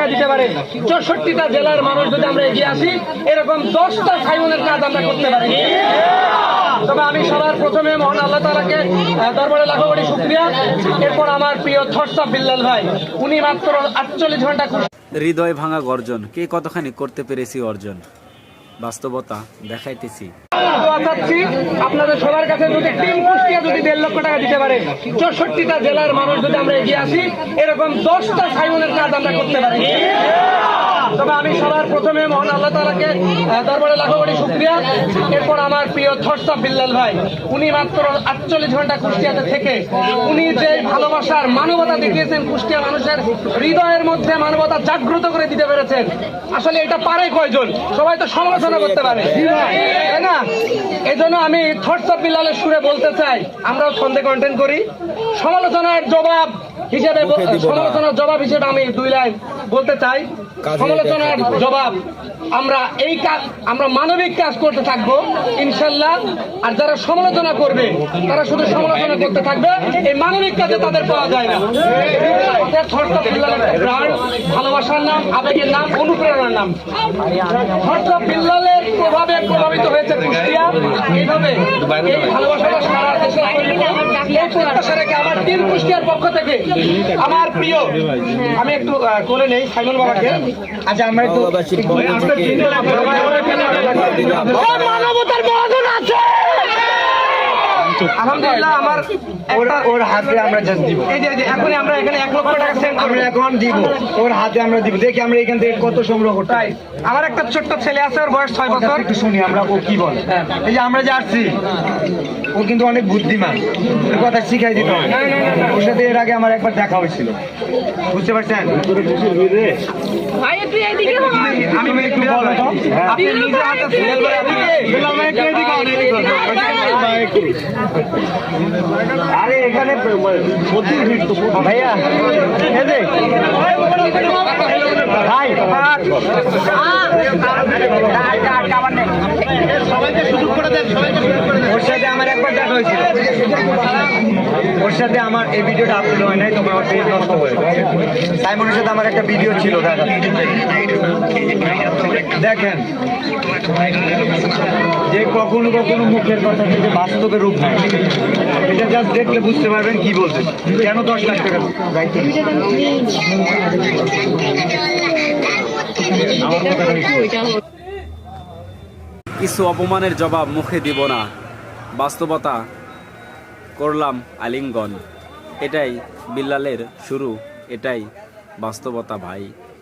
টাকা দিতে পারে। 64টা জেলার মানুষ যদি আমরা এগিয়ে আসি, এরকম 10টা সাইমনের কাজ আমরা করতে পারি। তবে আমি সবার প্রথমে মহান আল্লাহ তাআলাকে দরবারে লাখো কোটি শুকরিয়া। এরপর আমার প্রিয় থটস অফ বিল্লাল ভাই, উনি মাত্র 48 ঘন্টা হৃদয় ভাঙা গর্জন, কে কতখানি করতে পেরেছি অর্জন, বাস্তবতা দেখাইতেছি। আপনাদের সবার কাছে যদি টিম কুষ্টিয়া যদি 1.5 লক্ষ টাকা দিতে পারে, 64টা জেলার মানুষ যদি আমরা এগিয়ে আসি, এরকম 10টা সাইমনের কাজ আমরা করতে পারি। তবে আমি সবার প্রথমে মহান আল্লাহ তাআলাকে দরবারে লাখো কোটি শুকরিয়া। এরপর আমার প্রিয় থটস অফ বিল্লাল ভাই, উনি মাত্র 48 ঘন্টা কুষ্টিয়াতে থেকে উনি যে ভালোবাসার মানবতা দেখিয়েছেন, কুষ্টিয়া মানুষের হৃদয়ের মধ্যে মানবতা জাগ্রত করে দিতে পেরেছেন। আসলে এটা পারে কয়জন? সবাই তো সমালোচনা করতে পারে, তাই না? এই জন্য আমি থটস অফ বিল্লালের সুরে বলতে চাই, আমরাও ছন্দে কন্টেন্ট করি। সমালোচনার জবাব হিসেবে আমি 2 লাইন বলতে চাই। সমালোচনার জবাব আমরা মানবিক কাজ করতে থাকবো ইনশাল্লাহ। আর যারা সমালোচনা করবে তারা শুধু সমালোচনা করতে থাকবে, এই মানবিক কাজে তাদের পাওয়া যায় না। থটস অফ বিল্লালের ব্র্যান্ড, ভালোবাসার নাম, আবেগের নাম, অনুপ্রেরণার নাম। থটস অফ বিল্লালের প্রভাবে প্রভাবিত হয়েছে কুষ্টিয়া। এইভাবে এই ভালোবাসাটা সারা দেশে আমার টিম কুষ্টিয়ার পক্ষ থেকে আমার প্রিয়, আমি একটু করে নেই সাইমন বাবাকে। আচ্ছা, আমরা একটু মানবতার মহাজন আছে আলহামদুলিল্লাহ। আমার ওর হাতে আমরা জাস্ট দিব। এই যে এখন আমরা এখানে 1 লক্ষ টাকা সেন্ড আমরা এখন দিব, ওর হাতে আমরা দিব। দেখি আমরা এখান থেকে কত সংগ্রহ করতে। আমার একটা ছোট্ট ছেলে আছে, ওর বয়স 6 বছর। একটু শুনি আমরা ও কি বলে। এই যে আমরা যে আসছি, ও কিন্তু অনেক বুদ্ধিমান, ওর কথা শিখাই দিতে হবে। ওর সাথে এর আগে আমার একবার দেখা হয়েছিল, বুঝতে পারছেন? আমি একটু বলো তো, আপনি নিজে হাতে আরে এখানে ভাইয়া ভাই ওর সাথে আমার একবার দেখা হয়েছিল, ওর সাথে আমার এই ভিডিওটা আপলোড হয় নাই, তবে আমার পেজ নষ্ট হয়ে সাইমনের সাথে আমার একটা ভিডিও ছিল। দেখেন যে কখনো কখনো মুখের কথা থেকে বাস্তবে রূপ নেয়, এটা জাস্ট দেখলে বুঝতে পারবেন কি বলছেন। কেন 10 লাখ টাকা কিছু অপমানের জবাব মুখে দিব না, বাস্তবতা করলাম আলিঙ্গন। এটাই বিল্লালের শুরু, এটাই বাস্তবতা ভাই।